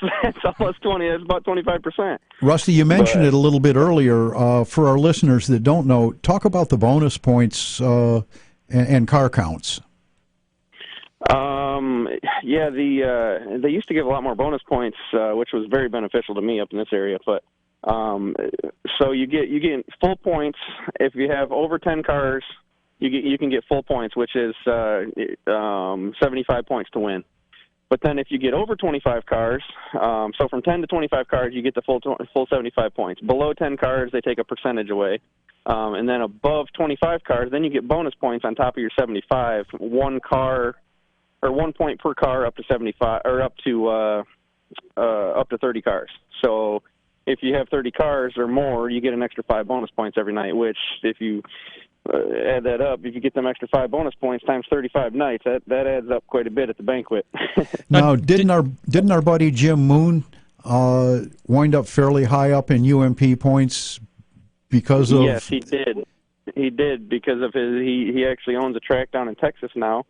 almost 20. That's about 25%. Rusty, you mentioned it a little bit earlier. For our listeners that don't know, talk about the bonus points and car counts. Yeah, they used to give a lot more bonus points, which was very beneficial to me up in this area. But so you get full points if you have over 10 cars. You can get full points, which is 75 points to win. But then if you get over 25 cars, so from 10 to 25 cars, you get the full 75 points. Below 10 cars, they take a percentage away. And then above 25 cars, then you get bonus points on top of your 75. 1 point per car up to 75, or up to 30 cars. So if you have 30 cars or more, you get an extra 5 bonus points every night, which if you add that up, if you get them extra 5 bonus points times 35 nights, that adds up quite a bit at the banquet. Now, didn't our buddy Jim Moon wind up fairly high up in UMP points because of? Yes, he did. He did because of he actually owns a track down in Texas now,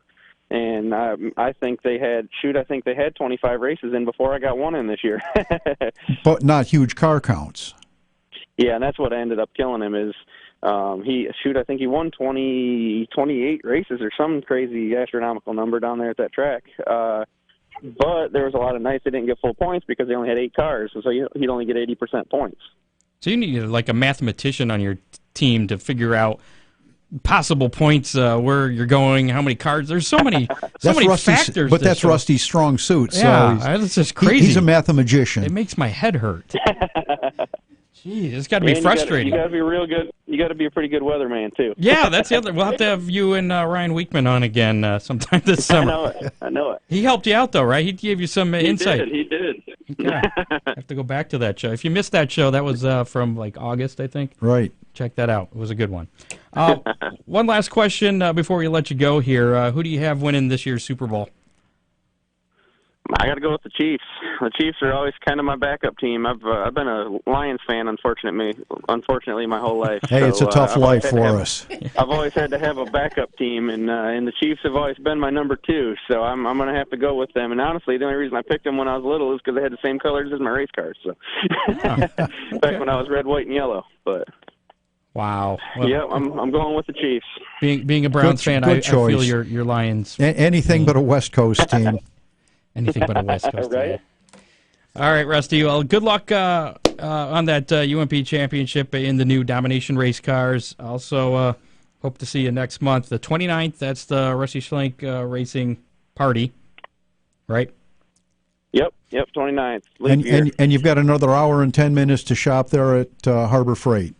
and I think they had 25 races in before I got one in this year. But not huge car counts. Yeah, and that's what ended up killing him is. I think he won 28 races or some crazy astronomical number down there at that track. But there was a lot of nights they didn't get full points because they only had 8 cars, so he'd only get 80% points. So you need like a mathematician on your team to figure out possible points, where you're going, how many cards. There's so many factors. But that's Rusty's strong suit. Yeah, so it's just crazy. He's a mathematician. It makes my head hurt. Jeez, it's got to be frustrating. You got to be real good. You got to be a pretty good weatherman too. Yeah, that's the other. We'll have to have you and Ryan Weekman on again sometime this summer. I know it. He helped you out though, right? He gave you some insight. He did. Okay. I have to go back to that show. If you missed that show, that was from like August, I think. Right. Check that out. It was a good one. One last question before we let you go here. Who do you have winning this year's Super Bowl? I got to go with the Chiefs. The Chiefs are always kind of my backup team. I've been a Lions fan, unfortunately, my whole life. Hey, it's a tough life for us. I've always had to have a backup team, and the Chiefs have always been my number 2. So I'm going to have to go with them. And honestly, the only reason I picked them when I was little is because they had the same colors as my race cars. So back when I was red, white, and yellow. But wow. Well, yeah, I'm going with the Chiefs. Being a Browns fan, I feel your Lions. Anything but a West Coast team. Anything but a West Coast right? team. All right, Rusty. Well, good luck on that UMP championship in the new Domination race cars. Also, hope to see you next month, the 29th. That's the Rusty Schlenk racing party, right? Yep, 29th. And you've got another hour and 10 minutes to shop there at Harbor Freight.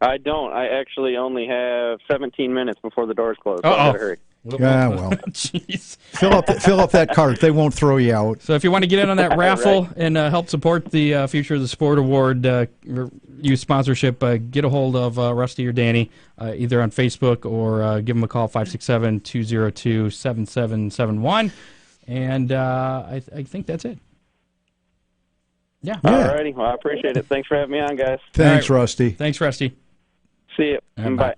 I don't. I actually only have 17 minutes before the doors close. So I gotta hurry. Yeah, well, jeez. Fill up that cart. They won't throw you out. So if you want to get in on that raffle and help support the Future of the Sport Award youth sponsorship, get a hold of Rusty or Danny, either on Facebook or give them a call, 567-202-7771. And I think that's it. Yeah. All righty. Well, I appreciate it. Thanks for having me on, guys. Thanks, Rusty. Thanks, Rusty. See you. Bye.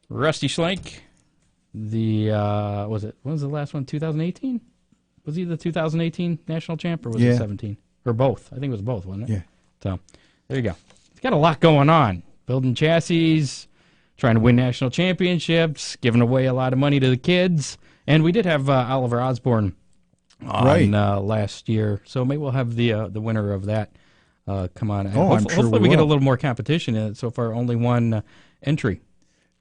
Rusty Schlenk. When was the last one? 2018? Was he the 2018 national champ, or was it 17? Or both? I think it was both, wasn't it? Yeah. So there you go. He's got a lot going on. Building chassis, trying to win national championships, giving away a lot of money to the kids. And we did have Oliver Osborne on last year, so maybe we'll have the winner of that come on. Hopefully we get a little more competition. So far, only one entry.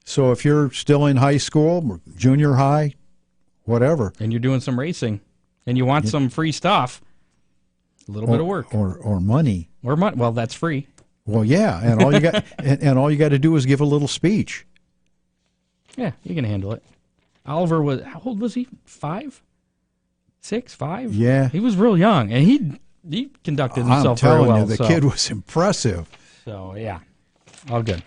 So if you're still in high school, junior high, whatever, and you're doing some racing, and you want some free stuff, a little bit of work, or money, well, that's free. Well, yeah, and all you got and all you got to do is give a little speech. Yeah, you can handle it. Oliver was, how old was he? 5, 6, 5? Yeah, he was real young, and he conducted himself very well. I'm telling you, the kid was impressive. So yeah, all good.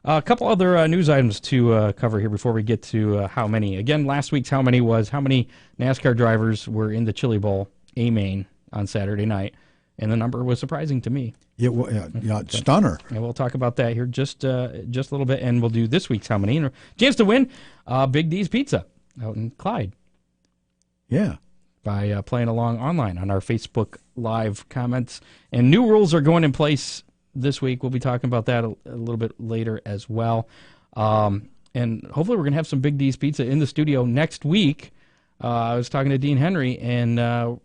A couple other news items to cover here before we get to how many. Again, last week's how many was how many NASCAR drivers were in the Chili Bowl, A-Main, on Saturday night, and the number was surprising to me. Stunner. And we'll talk about that here just a little bit, and we'll do this week's how many. And a chance to win Big D's Pizza out in Clyde. Yeah. By playing along online on our Facebook Live comments. And new rules are going in place this week. We'll be talking about that a little bit later as well. And hopefully we're going to have some Big D's Pizza in the studio next week. I was talking to Dean Henry, and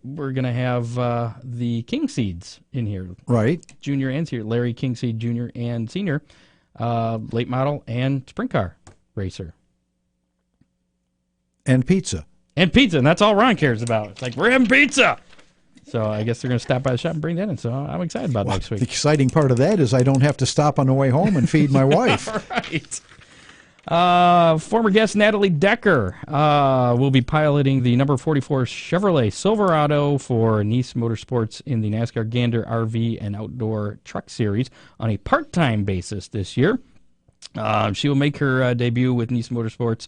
we're going to have the King Seeds in here. Right. Junior and Senior. Larry King Seed Jr. and Senior. Late model and sprint car racer. And pizza. And that's all Ron cares about. It's like, we're having pizza! So I guess they're going to stop by the shop and bring that in. So I'm excited about next week. The exciting part of that is I don't have to stop on the way home and feed my wife. Right. Former guest Natalie Decker will be piloting the number 44 Chevrolet Silverado for Nice Motorsports in the NASCAR Gander RV and Outdoor Truck Series on a part-time basis this year. She will make her debut with Nice Motorsports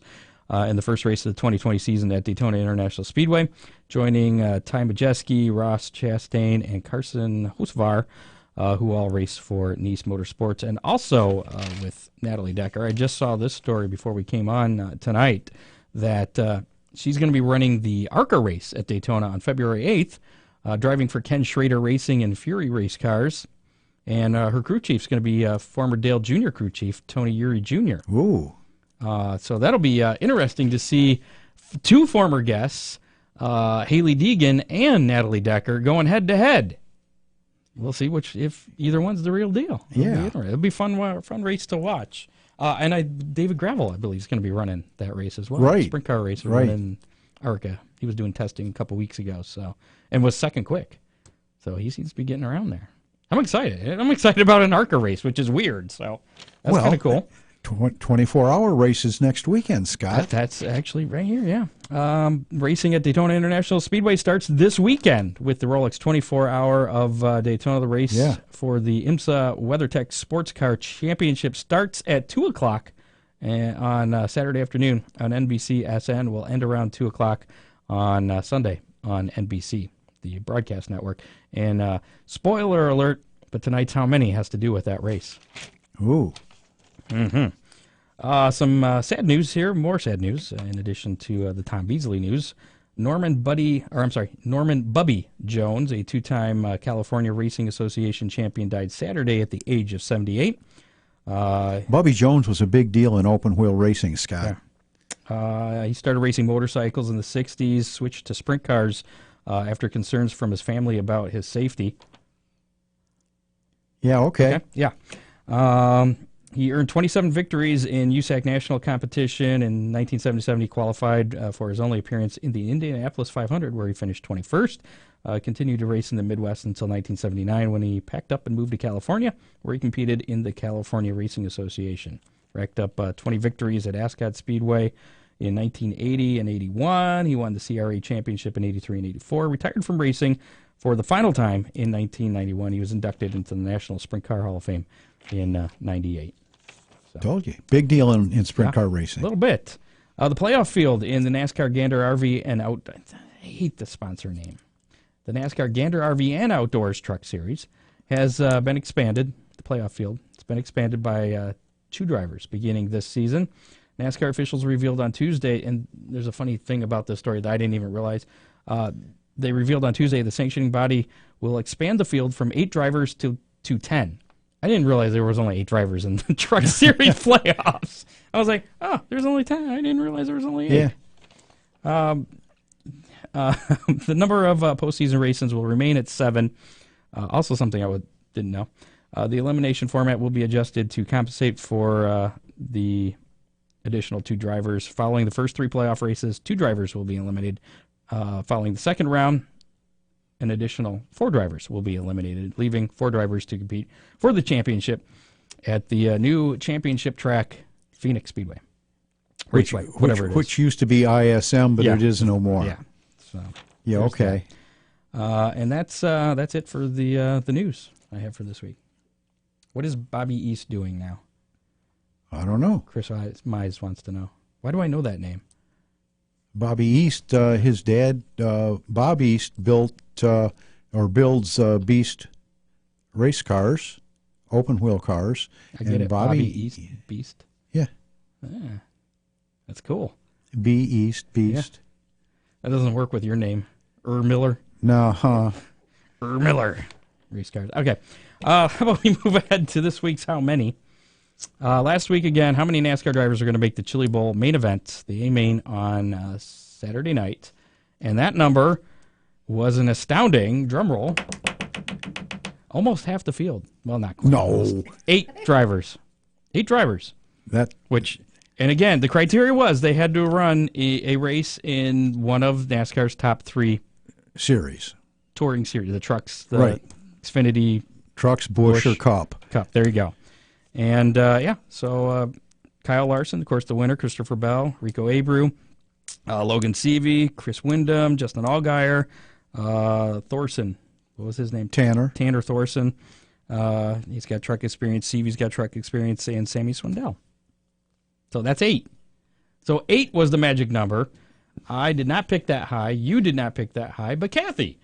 in the first race of the 2020 season at Daytona International Speedway, joining Ty Majeski, Ross Chastain, and Carson Hosvar, who all race for Nice Motorsports. And also with Natalie Decker, I just saw this story before we came on tonight, that she's going to be running the ARCA race at Daytona on February 8th, driving for Ken Schrader Racing and Fury Race Cars. And her crew chief's going to be former Dale Jr. crew chief, Tony Uri Jr. Ooh. So that'll be interesting to see two former guests, Haley Deegan and Natalie Decker, going head-to-head. we'll see if either one's the real deal. It'll be fun race to watch. And David Gravel, I believe, is going to be running that race as well. Right. Sprint car race Right. in ARCA. He was doing testing a couple weeks ago, and was second quick. So he seems to be getting around there. I'm excited. I'm excited about an ARCA race, which is weird. So that's kind of cool. 24-hour races next weekend, Scott. That's actually right here, yeah. Racing at Daytona International Speedway starts this weekend with the Rolex 24-hour of Daytona. The race for the IMSA WeatherTech Sports Car Championship starts at 2 o'clock on Saturday afternoon on NBC-SN. Will end around 2 o'clock on Sunday on NBC, the broadcast network. And spoiler alert, but tonight's How Many has to do with that race. Ooh. Mm-hmm. Some sad news here, more sad news, in addition to the Tom Beasley news. Norman Bubby Jones, a two-time California Racing Association champion, died Saturday at the age of 78. Bubby Jones was a big deal in open-wheel racing, Scott. Yeah. He started racing motorcycles in the 60s, switched to sprint cars after concerns from his family about his safety. Yeah, okay. Yeah. He earned 27 victories in USAC national competition. In 1977, he qualified for his only appearance in the Indianapolis 500, where he finished 21st. Continued to race in the Midwest until 1979, when he packed up and moved to California, where he competed in the California Racing Association. Racked up 20 victories at Ascot Speedway in 1980 and 81. He won the CRA championship in 83 and 84. Retired from racing for the final time in 1991. He was inducted into the National Sprint Car Hall of Fame in 98. So, told you. Big deal in sprint car racing. A little bit. The playoff field in the NASCAR Gander RV and I hate the sponsor name. The NASCAR Gander RV and Outdoors Truck Series has been expanded. The playoff field. It's been expanded by 2 drivers beginning this season. NASCAR officials revealed on Tuesday, and there's a funny thing about this story that I didn't even realize. They revealed on Tuesday the sanctioning body will expand the field from 8 drivers to 10. I didn't realize there was only 8 drivers in the Truck Series playoffs. I was like, oh, there's only 10. I didn't realize there was only 8. Yeah. The number of postseason races will remain at 7. Also something I didn't know. The elimination format will be adjusted to compensate for the additional 2 drivers. Following the first 3 playoff races, 2 drivers will be eliminated. Following the second round, an additional 4 drivers will be eliminated, leaving 4 drivers to compete for the championship at the new championship track, Phoenix Speedway. Which used to be ISM, but it is no more. Yeah. So yeah. Okay. And that's it for the news I have for this week. What is Bobby East doing now? I don't know. Chris Mize wants to know. Why do I know that name? Bobby East, his dad, Bob East, built or builds Beast race cars, open wheel cars. I get it. Bobby East Beast. Yeah. That's cool. B East Beast. Yeah. That doesn't work with your name, Miller. No, Miller. Race cars. Okay. How about we move ahead to this week's How Many? Last week, again, how many NASCAR drivers are going to make the Chili Bowl main event, the A-Main, on Saturday night? And that number was an astounding, drum roll, almost half the field. Well, not quite. No. 8 drivers. 8 drivers. And again, the criteria was they had to run a race in one of NASCAR's top 3 series. Touring series, the trucks, the Xfinity. Trucks, Busch, or Cup. There you go. And, so Kyle Larson, of course, the winner, Christopher Bell, Rico Abreu, Logan Seavey, Chris Windham, Justin Allgaier, Thorson. What was his name? Tanner Thorson. He's got truck experience. Seavey's got truck experience, and Sammy Swindell. So that's 8. So 8 was the magic number. I did not pick that high. You did not pick that high, but Kathy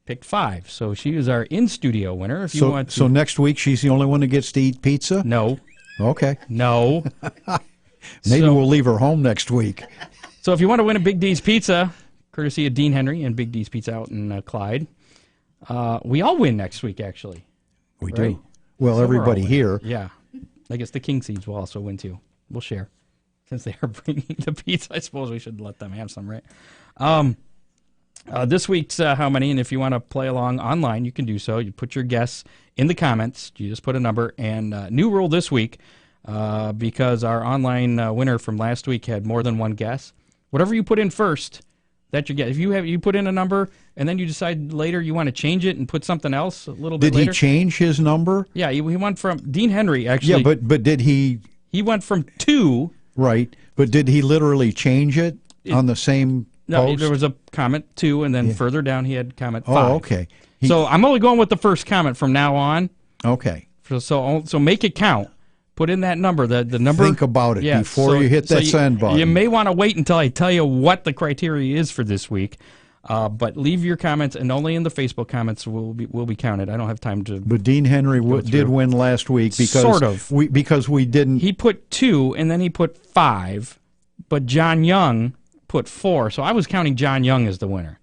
picked 5. So she is our in-studio winner. If you want to. So next week she's the only one that gets to eat pizza? No. Okay. No. Maybe we'll leave her home next week. So if you want to win a Big D's Pizza, courtesy of Dean Henry and Big D's Pizza out in Clyde, we all win next week, actually. We do. Well, everybody here. Yeah. I guess the King Seeds will also win, too. We'll share. Since they are bringing the pizza, I suppose we should let them have some, right? This week's how many, and if you want to play along online, you can do so. You put your guess in the comments. You just put a number. And new rule this week, because our online winner from last week had more than one guess. Whatever you put in first, that's your guess. If you put in a number and then you decide later you want to change it and put something else a little bit later. Did he change his number? Yeah, he went from Dean Henry actually. Yeah, but did he? He went from 2. Right, but did he literally change it on the same? No, post? there was a comment 2, and then further down he had comment 5. Oh, okay. So I'm only going with the first comment from now on. Okay. So make it count. Put in that number. The number. Think about it before you hit that send button. You may want to wait until I tell you what the criteria is for this week. But leave your comments, and only in the Facebook comments will be counted. I don't have time to. But Dean Henry did win last week because sort of. because we didn't. He put 2, and then he put 5, but John Young put 4. So I was counting John Young as the winner.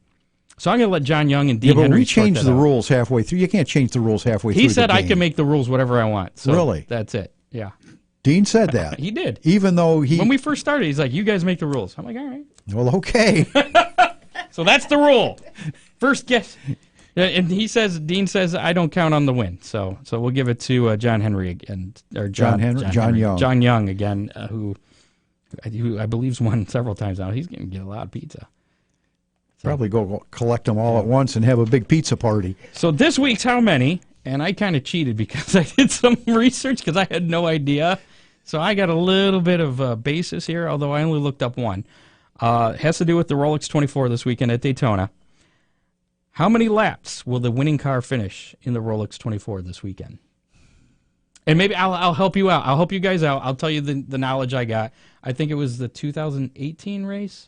So I'm going to let John Young and Dean but Henry we changed sort the that out. rules halfway through. You can't change the rules halfway through. He said the I game. can make the rules whatever I want. So Really? That's it. Yeah. Dean said that. He did. Even though When we first started, he's like, "You guys make the rules." I'm like, "All right." Well, okay. So that's the rule. First guess. And Dean says, I don't count on the win. So we'll give it to John Henry again, or John Young. John Young again, who I believe's won several times now. He's going to get a lot of pizza. Probably go collect them all at once and have a big pizza party. So this week's how many? And I kind of cheated because I did some research because I had no idea. So I got a little bit of basis here, although I only looked up one. It has to do with the Rolex 24 this weekend at Daytona. How many laps will the winning car finish in the Rolex 24 this weekend? And maybe I'll help you out. I'll help you guys out. I'll tell you the knowledge I got. I think it was the 2018 race.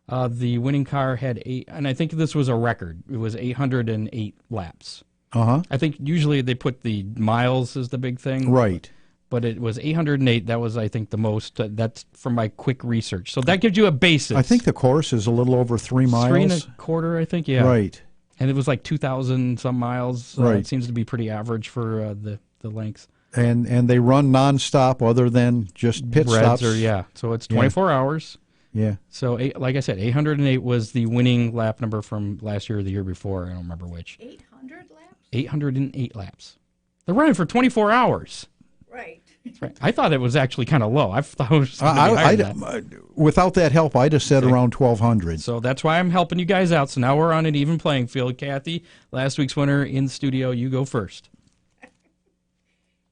The winning car had 8, and I think this was a record. It was 808 laps. Uh-huh. I think usually they put the miles as the big thing. Right. But it was 808. That was, I think, the most. That's from my quick research. So that gives you a basis. I think the course is a little over 3 miles. 3 1/4, I think, yeah. Right. And it was like 2,000 some miles. Right. It seems to be pretty average for the lengths. And they run nonstop other than just pit stops. Yeah. So it's 24 hours. Yeah. So, like I said, 808 was the winning lap number from last year or the year before. I don't remember which. 800 laps? 808 laps. They're running for 24 hours. Right. Right. I thought it was actually kind of low. I thought it was gonna be higher than that. Without that help, I'd have said around 1,200. So that's why I'm helping you guys out. So now we're on an even playing field. Kathy, last week's winner in the studio, you go first.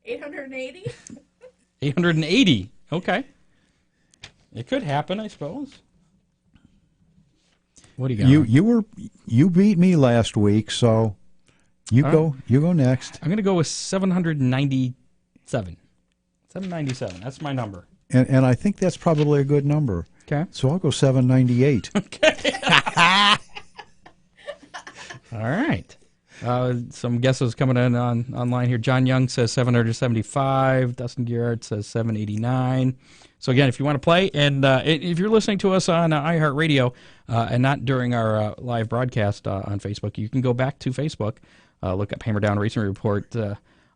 880? 880. Okay. It could happen, I suppose. What do you got? You beat me last week, so you go next. I'm going to go with 797. 797. That's my number. And I think that's probably a good number. Okay. So I'll go 798. All right. Some guesses coming in online here. John Young says 775. Dustin Gerhardt says 789. So again, if you want to play, and if you're listening to us on iHeartRadio and not during our live broadcast on Facebook, you can go back to Facebook, look up Hammer Down Racing Report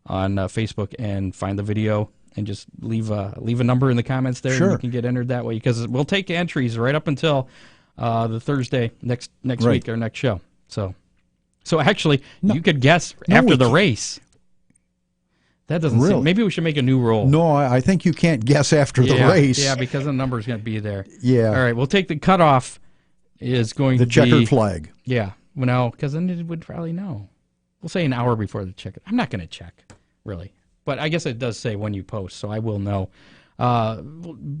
on Facebook, and find the video, and just leave a number in the comments there. Sure. And you can get entered that way, because we'll take entries right up until the Thursday next Right. week, our next show. So actually, you could guess after the race. That doesn't Really? seem. Maybe we should make a new rule. No, I think you can't guess after the race. Yeah, because the number's going to be there. Yeah. All right, we'll take the cutoff is going The to checkered be, flag. Yeah. Well, no, because then it would probably know. We'll say an hour before the check. I'm not going to check, really. But I guess it does say when you post, so I will know.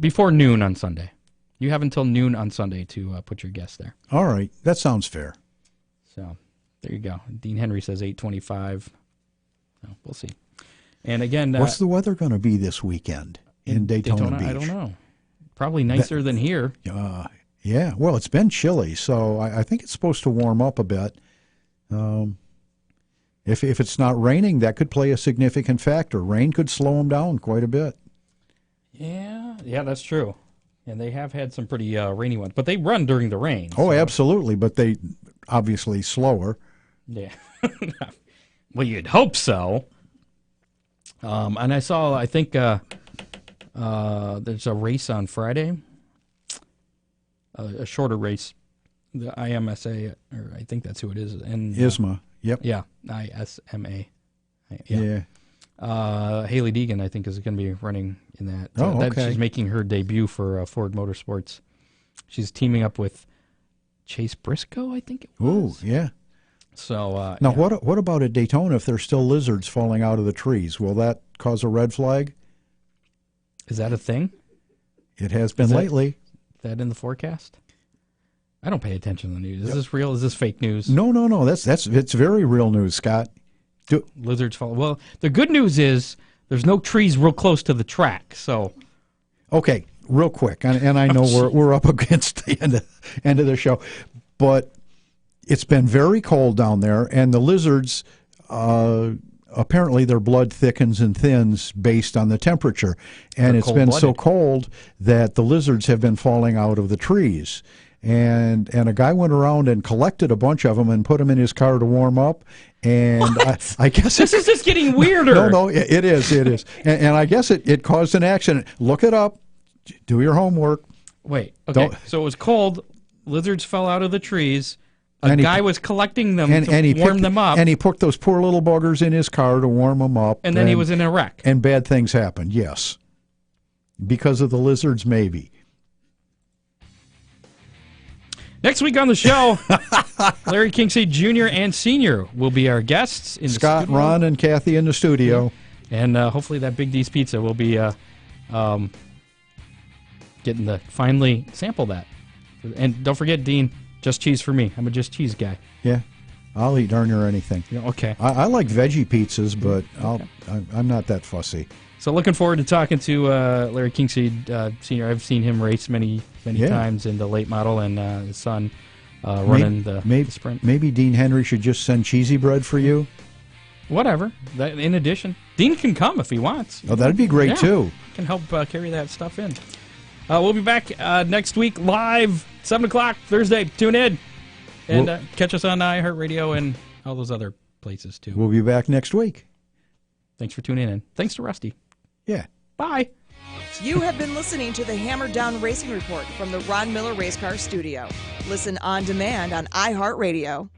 Before noon on Sunday. You have until noon on Sunday to put your guess there. All right. That sounds fair. So there you go. Dean Henry says 825. So we'll see. And again, What's the weather going to be this weekend in Daytona Beach? I don't know. Probably nicer than here. Yeah. Well, it's been chilly, so I think it's supposed to warm up a bit. If it's not raining, that could play a significant factor. Rain could slow them down quite a bit. Yeah, that's true. And they have had some pretty rainy ones, but they run during the rain. Oh, absolutely, but they obviously slower. Yeah. Well, you'd hope so. And I think there's a race on Friday, a shorter race the IMSA, or I think that's who it is. And ISMA. Yep. Yeah, ISMA. Yeah. Haley Deegan, I think, is going to be running in that. Oh, okay. She's making her debut for Ford Motorsports. She's teaming up with Chase Briscoe, I think it was. Ooh, yeah. So Now, what about at Daytona if there's still lizards falling out of the trees? Will that cause a red flag? Is that a thing? It has been lately. Is that in the forecast? I don't pay attention to the news. Is this real? Is this fake news? No. It's very real news, Scott. Lizards fall. Well, the good news is there's no trees real close to the track. So, okay, real quick, and I know we're up against the end of the show, but it's been very cold down there, and the lizards, apparently their blood thickens and thins based on the temperature, and it's been so cold that the lizards have been falling out of the trees. And a guy went around and collected a bunch of them and put them in his car to warm up. And I guess this is just getting weirder. No, it is. And I guess it caused an accident. Look it up. Do your homework. Wait. Okay. So it was cold. Lizards fell out of the trees. A guy was collecting them to warm them up. And he put those poor little buggers in his car to warm them up. And then he was in a wreck. And bad things happened, yes. Because of the lizards, maybe. Next week on the show, Larry Kinksey Jr. and Sr. will be our guests in Scott, the studio. Ron, and Kathy in the studio. And hopefully that Big D's Pizza will be getting to finally sample that. And don't forget, Dean, just cheese for me. I'm a just cheese guy. Yeah, I'll eat darn near anything. Yeah, okay. I like veggie pizzas, but I'm not that fussy. So looking forward to talking to Larry Kinksey Sr. I've seen him race many times in the late model, and his son running the sprint. Maybe Dean Henry should just send cheesy bread for you. Whatever. In addition, Dean can come if he wants. Oh, that'd be great too. Can help carry that stuff in. We'll be back next week live 7 o'clock Thursday. Tune in and catch us on iHeartRadio and all those other places too. We'll be back next week. Thanks for tuning in. Thanks to Rusty. Yeah. Bye. You have been listening to the Hammer Down Racing Report from the Ron Miller Race Car Studio. Listen on demand on iHeartRadio.